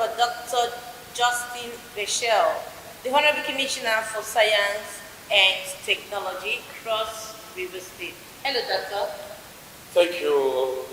for Dr. Justin Beshel, the Honorable Commissioner for Science and Technology, Cross River State. Hello, Doctor. Thank you,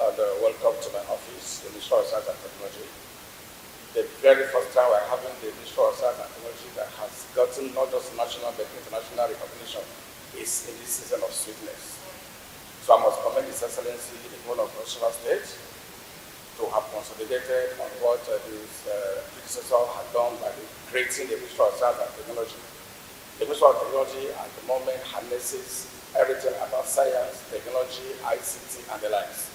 and welcome to my office, the Ministry of Science and Technology. The very first time we're having the Ministry of Science and Technology that has gotten not just national but international recognition is in this season of sweetness. So I must commend His Excellency, the Governor of Beshel State, to have consolidated on what his predecessor had done by creating the Ministry of Science and Technology. The Ministry of Technology at the moment harnesses everything about science, technology, ICT, and the likes.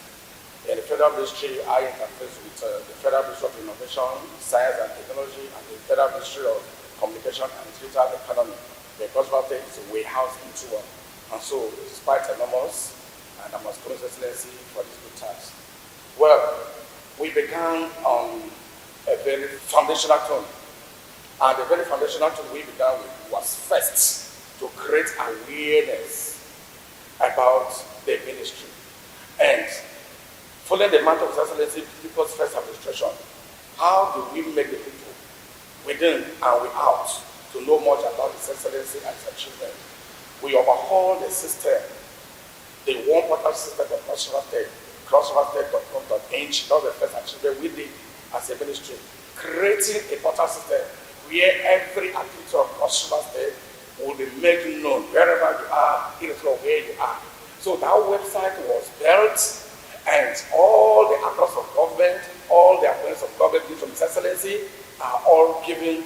In the Federal Ministry, I interface with the Federal Ministry of Innovation, Science and Technology, and the Federal Ministry of Communication and Digital Economy. The Cultural State is a warehouse into one. And so it is quite enormous, and I must commend His Excellency for this good task. Well, we began on a very foundational tone. And the very foundational tone we began with was first to create awareness about the ministry. And following the mantle of His Excellency, people's first administration, how do we make the people within and without to know much about His Excellency and His achievement? We overhaul the system, the one portal system of crossriverstate.com.ng. That was the first achievement we did as a ministry, creating a portal system where every activity of Cross River State will be made known wherever you are, irrespective of where you are. So that website was built, and all the actors of government, all the appointments of government from His Excellency are all giving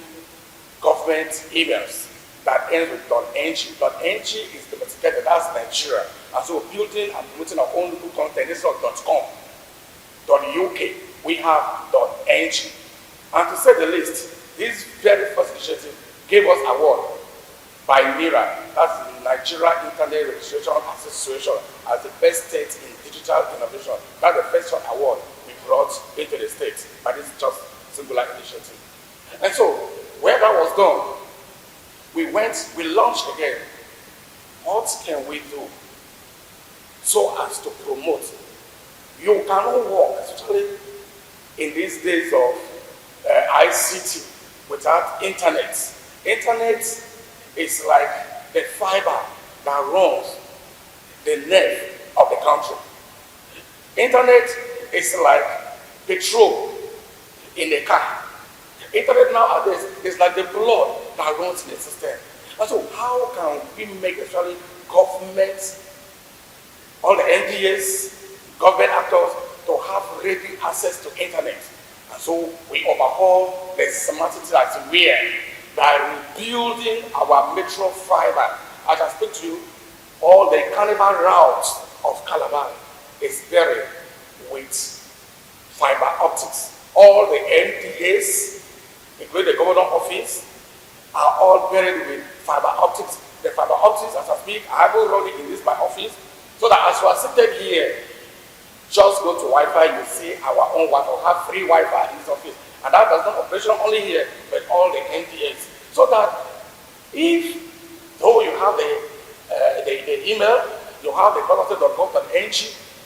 government emails that ends with .ng. .ng is domesticated, that's Nigeria. And so building and promoting our own local content is not .com. .uk, we have .ng. And to say the least, this very first initiative gave us award by NIRA, that's the Nigeria Internet Registration Association, as the best state in digital innovation. That's the first one award we brought into the state, but it's just singular initiative. And so, when that was done, we launched again. What can we do so as to promote? You cannot work, especially in these days of ICT, without internet. Internet is like the fiber that runs the nerve of the country. Internet is like petrol in a car. Internet nowadays is like the blood that runs in the system. And so how can we make actually government, all the NDAs, government actors to have ready access to internet? And so we overhaul the systematic that we are by rebuilding our metro fiber. As I speak to you, all the carnival routes of Calabar is buried with fiber optics. All the NDAs, including the government office, are all buried with fiber optics. The fiber optics, as I speak, I will run it in this my office, so that as you are seated here, just go to Wi-Fi, you see our own Wi-Fi. We have free Wi-Fi in this office. And that does not operation only here, but all the NDAs. So that if, though you have the email, you have the crossriverstate.com.ng,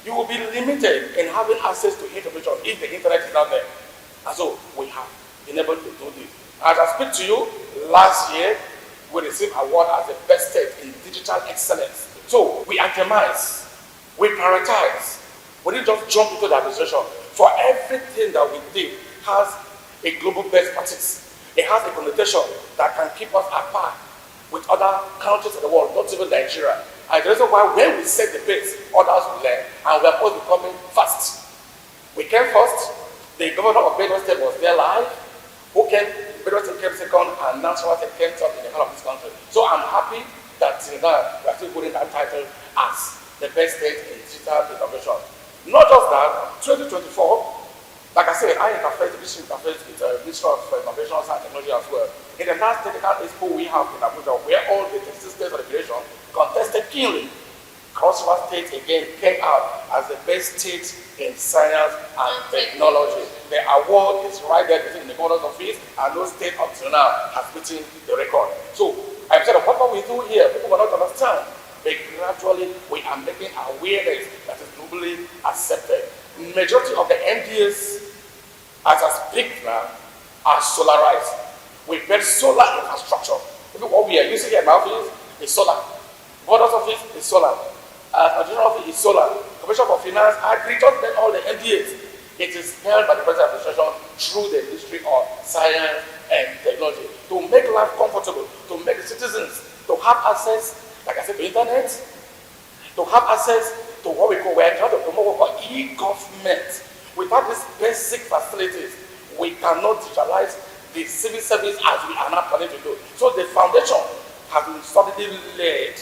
you will be limited in having access to information if the internet is not there. And so we have been able to do this. As I speak to you, last year, we received award as the best state in digital excellence. So we itemize, we prioritize. We didn't just jump into the administration. For everything that we did has a global best practice. It has a connotation that can keep us apart with other countries in the world, not even Nigeria. And the reason why when we set the pace, others will learn, and we are both becoming fast. We came first. The governor of Beshel State was there live. Who came? Beshel State came second, and Nasarawa State came third in the whole of this country. So I'm happy that we are still putting that title as the best state in digital innovation. Not just that, 2024, like I said, I interface with the Ministry of Innovation and Technology as well. In the last technical expo we have in Abuja, where all the 36 states of the federation contested keenly, Cross River State again came out as the best state in science and technology. The award is right there between the governor's office, and no state up to now has beaten the record. So I'm saying what we do here, people will not understand. But gradually we are making awareness that is globally accepted. Majority of the NDAs as I speak now, are solarized. We build solar infrastructure. Even what we are using here in my office is solar. Borders office is solar. Administration office is solar. Commission for Finance, Agri, just then all the MDAs. It is held by the present administration through the Ministry of Science and Technology to make life comfortable, to make the citizens to have access, like I said, to internet, to have access to what we call, we are trying to promote what we call e-government. Without these basic facilities, we cannot digitalize the civil service as we are now planning to do. So the foundation has been solidly laid.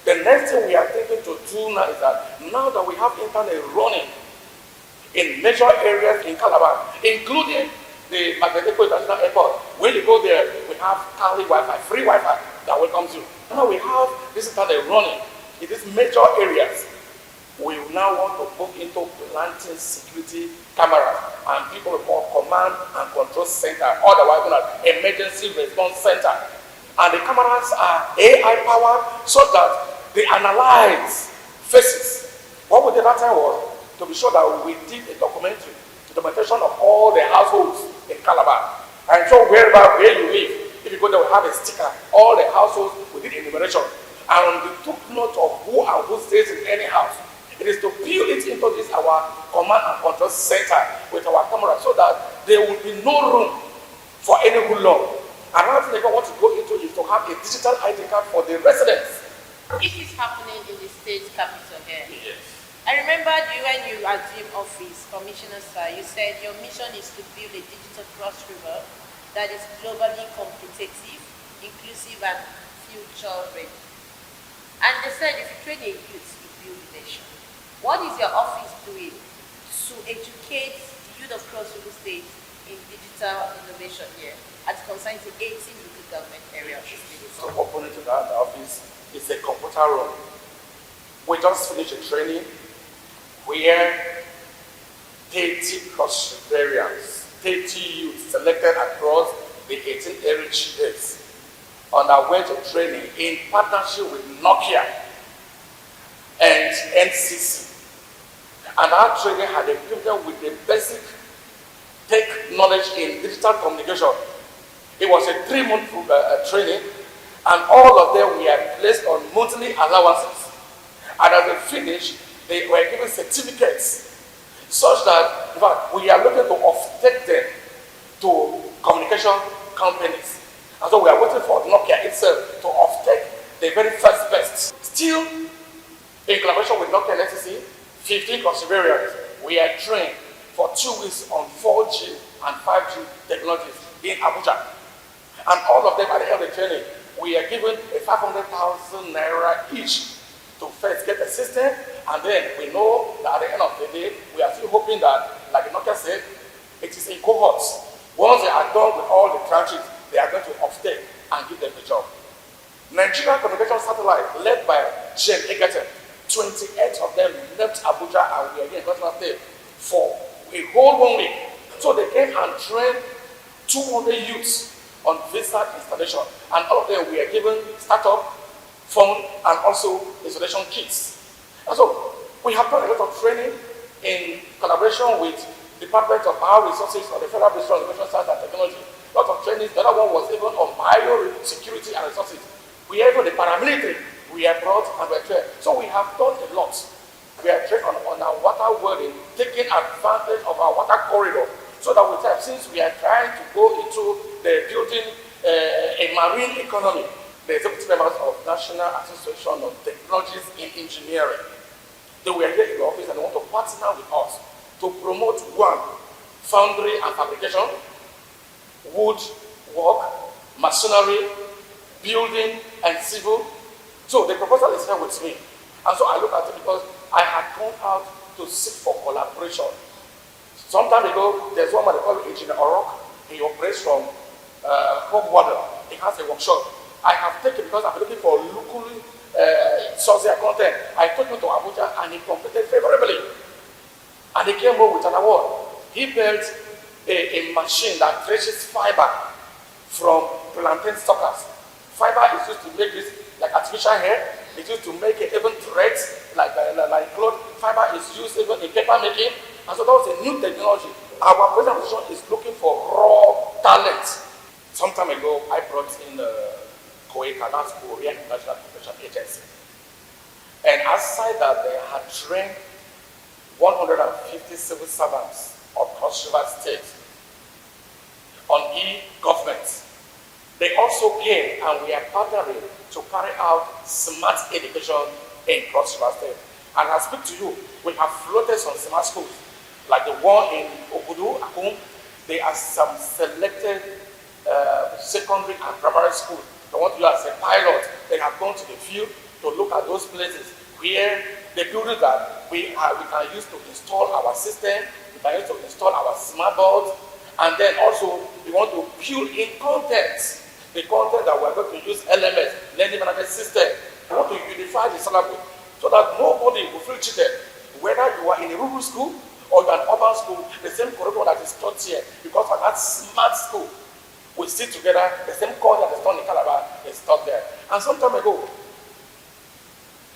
The next thing we are thinking to do now is that now that we have internet running in major areas in Calabar, including the Magdalene International Airport, when you go there, we have Cali Wi-Fi, free Wi-Fi that welcomes you. Now we have this internet running in these major areas. We now want to move into planting security cameras and people call command and control center, otherwise known as emergency response center. And the cameras are AI powered so that they analyze faces. What we did that time was to be sure that we did a documentation of all the households in Calabar. And so where you live, if you go there, we have a sticker, all the households, we did enumeration. And we took note of who and who stays in any house. It is to build it into this our command and control center with our camera so that there will be no room for any hoodlum. Another thing they want to go into is to have a digital ID card for the residents. It is happening in the state capital here. Yes. I remember when you assumed office, Commissioner Sir, you said your mission is to build a digital cross river that is globally competitive, inclusive, and future ready. And they said if you train a youth, you build a nation. What is your office doing to educate the youth of Cross River State in digital innovation here as concerns the 18 local government areas of the state? So opening to that office is a computer room. We just finished a training where 30 cross riverians, 30 youth selected across the 18 area chiefs underwent a training in partnership with Nokia and NCC. And our training had equipped them with the basic tech knowledge in digital communication. It was a 3-month training, and all of them were placed on monthly allowances. And as they finished, they were given certificates, such that, in fact, we are looking to off-take them to communication companies. And so we are waiting for Nokia itself to off-take the very first best. Still, in collaboration with Nokia and NCC, 15 Conservarians, we are trained for 2 weeks on 4G and 5G technologies in Abuja. And all of them at the end of the training, we are given a 500,000 naira each to first get the system, and then we know that at the end of the day, we are still hoping that, like Nokia said, it is in cohorts. Once they are done with all the tranches, they are going to off-take and give them the job. Nigerian communication satellite led by Jen Egerton, 28 of them left Abuja and we are here in National State for a whole 1 week. So they came and trained 200 youths on visa installation, and all of them were given startup, phone, and also installation kits. And so we have done a lot of training in collaboration with Department of Power Resources or the Federal Ministry of Information Science and Technology. A lot of training. The other one was even on biosecurity and resources. We have even the paramilitary. We are brought and we are trained. So we have done a lot. We are trained on our water wording, taking advantage of our water corridor, so that we have, since we are trying to go into the building a marine economy, the executive members of National Association of Technologies in Engineering, they were here in the office and they want to partner with us to promote one, foundry and fabrication, wood work, masonry, building and civil. So the proposal is here with me. And so I look at it because I had gone out to seek for collaboration. Some time ago, there's one man they call Engineer Orok. He operates from Hope Water. He has a workshop. I have taken, because I'm looking for locally sourced content, I took him to Abuja and he competed favorably. And he came home with an award. He built a machine that threshes fiber from plantain suckers. Fiber is used to make this like artificial hair. It's used to make even threads like cloth. Fiber is used even in paper making. And so that was a new technology our present position is looking for raw talent. Some time ago, I brought in Korea, that's Korea International Cooperation Agency. And aside that, they had trained 150 civil servants of Cross River State on e-government. They also came and we are partnering to carry out smart education in Cross River State. And I speak to you, we have floated some smart schools, like the one in Obudu, Akum. There are some selected secondary and primary schools. They want to do as a pilot. They have gone to the field to look at those places where the buildings that we can use to install our system, we can use to install our smart boards, and then also we want to build in content, the content that we're going to use LMS, Learning Management System. We want to unify the syllabus so that nobody will feel cheated. Whether you are in a rural school or you are an urban school, the same curriculum that is taught here, because of that smart school, we sit together, the same course that is taught in Calabar is taught there. And some time ago,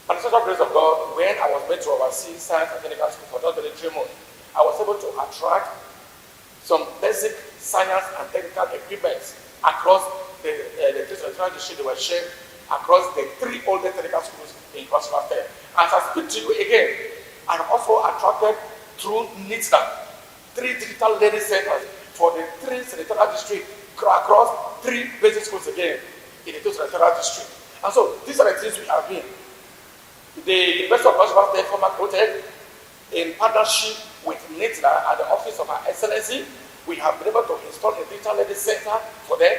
by the special grace of God, when I was made to oversee science and technical school for just 3 months, I was able to attract some basic science and technical equipment across the territorial district. They were shared across the 3 oldest technical schools in Cross River State. As I speak to you again, I'm also attracted through NITSA, 3 digital learning centers for the 3 territorial districts across 3 basic schools again in the territorial district. And so these are the things we have been. The University of Cross River State former project, in partnership with NITSA and the Office of Her Excellency, we have been able to install a digital learning center for them.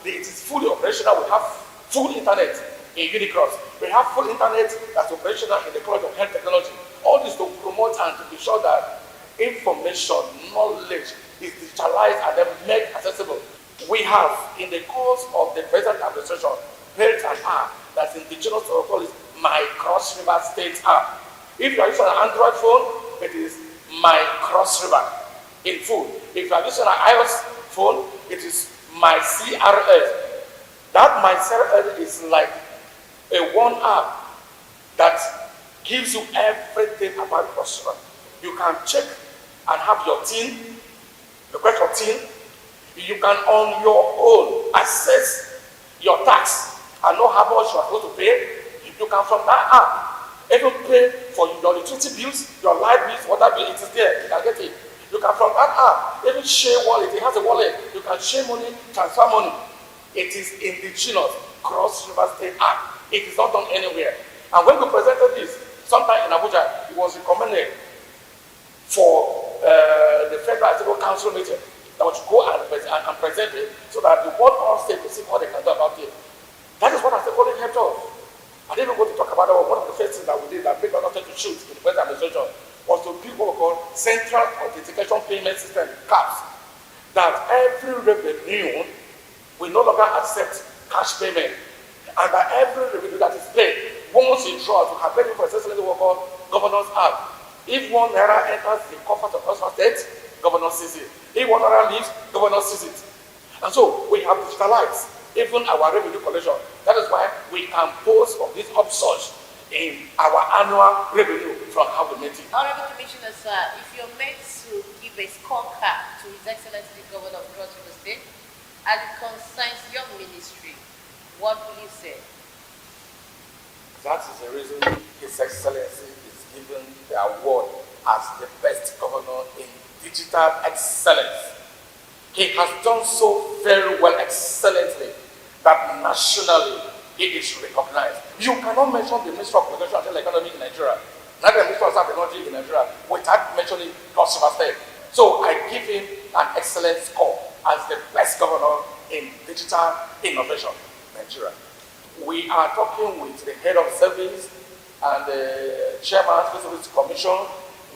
It is fully operational. We have full internet in Unicross. We have full internet that's operational in the College of Health Technology. All this to promote and to be sure that information, knowledge is digitalized and then made accessible. We have, in the course of the present administration, built an app that's indigenous to our college, My Cross River State app. If you are using an Android phone, it is My Cross River in full. If you are using an iOS phone, it is My CRS. That My CRS is like a one app that gives you everything about Cross River. You can check and have your team, request your team. You can on your own assess your tax and know how much you are supposed to pay. You can from that app even pay for your electricity bills, your light bills, water bill, it is there. You can get it. You can from that app even share wallet. It has a wallet. You can share money, transfer money. It is indigenous Cross River State app. It is not done anywhere. And when we presented this, sometime in Abuja, it was recommended for the Federal Civil Council meeting that we should go and present it so that the world all state will see what they can do about it. That is what I said, what they helped us. I didn't go to talk about it. One of the first things that we did that made us not to shoot in the present administration was to build what we call Central Authentication Payment System, CAPS, that every revenue will no longer accept cash payment, and that every revenue that is paid, once you draw, to have paid for essentially what we call Governor's Act. If 1 naira enters the coffers of Cross River State, Governor sees it. If 1 naira leaves, Governor sees it. And so we have digitalized even our revenue collection. That is why we can post of this upsurge in our annual revenue from how we make it. Honorable Commissioner, sir, if you're meant to give a scorecard to His Excellency the Governor of Cross River State as it concerns your ministry, what will you say? That is the reason His Excellency is given the award as the best governor in digital excellence. He has done so very well, excellently, that nationally it is recognized. You cannot mention the Minister of Communication and Economy in Nigeria, not the Minister of Technology in Nigeria, without mentioning Cross River State. So I give him an excellent score as the best governor in digital innovation in Nigeria. We are talking with the head of service and the chairman of the Service Commission,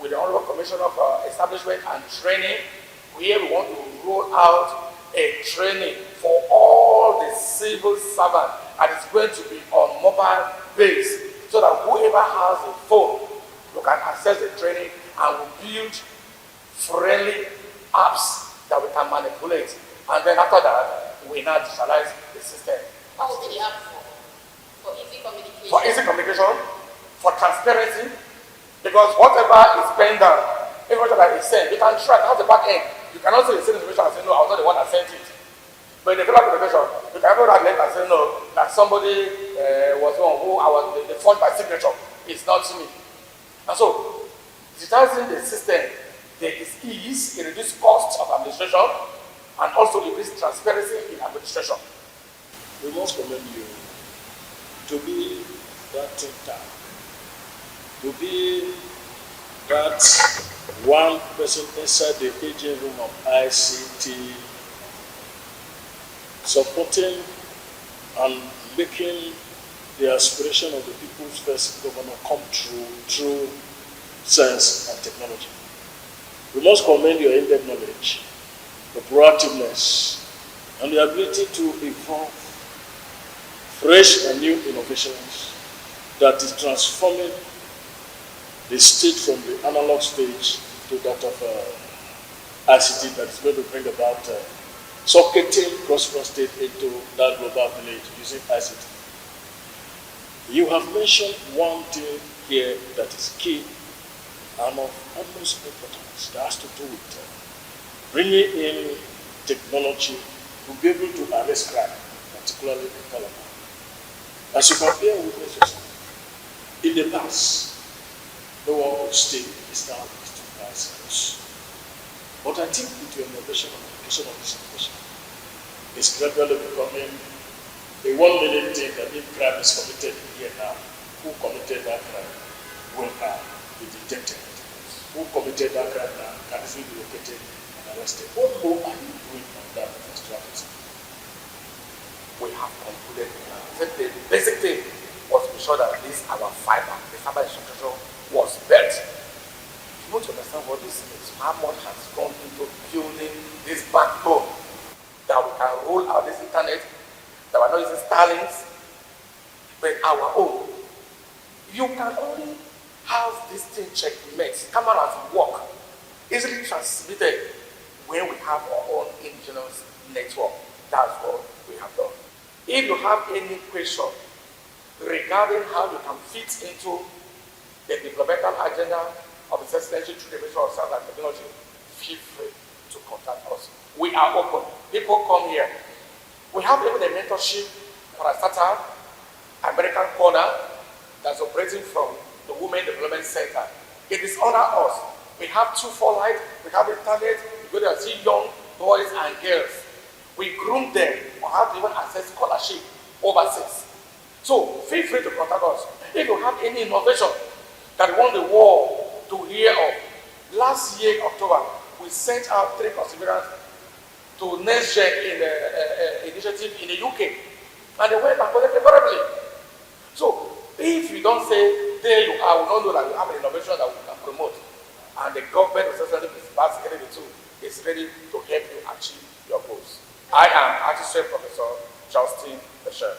with the Honorable Commissioner of Establishment and Training. Here we want to roll out a training for all the civil servants, and it's going to be on mobile base, so that whoever has a phone, you can access the training and will build friendly apps that we can manipulate. And then after that, we now digitalize the system. How will be the app for easy communication? For easy communication, for transparency, because whatever is penned down information that is sent, you can track, has the back end. You cannot see the same information and say, no, I was not the one that sent it. But in the federal communication, you can ever write a letter and say, no, that somebody was one who I was the fund by signature. It's not me. And so, digitizing the system, there is ease, it reduces cost of administration, and also increase transparency in administration. We must commend you to be that thinker, to be that one person inside the aging room of ICT, supporting and making the aspiration of the people's first governor come true through science and technology. We must commend your in-depth knowledge, the proactiveness, and the ability to evolve fresh and new innovations that is transforming the state from the analog stage to that of ICT that is going to bring about socketing cross-border state into that global village using ICT. You have mentioned one thing here that is key and of utmost importance that has to do with bringing in technology to be able to arrest crime, particularly in Calabar. As you can bear witness yourself, in the past, no one would stay in this town with 2 bicycles. But I think with your innovation and application of this information, it's gradually becoming a 1 million thing that if crime is committed here now, who committed that crime will be detected. Who committed that crime now can easily be located and arrested. What more are you doing on that strategy? We have concluded that the basic thing was to be sure that this our fiber, the fiber infrastructure was built. You want to understand what this means, how much has gone into building this backbone that we can roll out this internet, that we're not using Starlinks, but our own. You can only have this thing checkmate, cameras work, easily transmitted when we have our own indigenous network. That's what we have done. If you have any question regarding how you can fit into the developmental agenda of His Excellency through the mission of science and technology, feel free to contact us. We are open. People come here. We have even a mentorship for a startup, American Corner, that's operating from the Women Development Center. It is under us. We have 2-4 light, we have internet, we go there and see young boys and girls. We groom them, we have even access scholarship overseas. So feel free to contact us. If you have any innovation that you want the world to hear of, last year, October, we sent out 3 perseverance to Next Gen in initiative in the UK. And they went back favorably. So if you don't say, there you are, we don't know that you have an innovation that we can promote. And the government of Prince Bassey Edet Otu is ready to help you achieve your goals. I am Artist Professor Justin Beshel.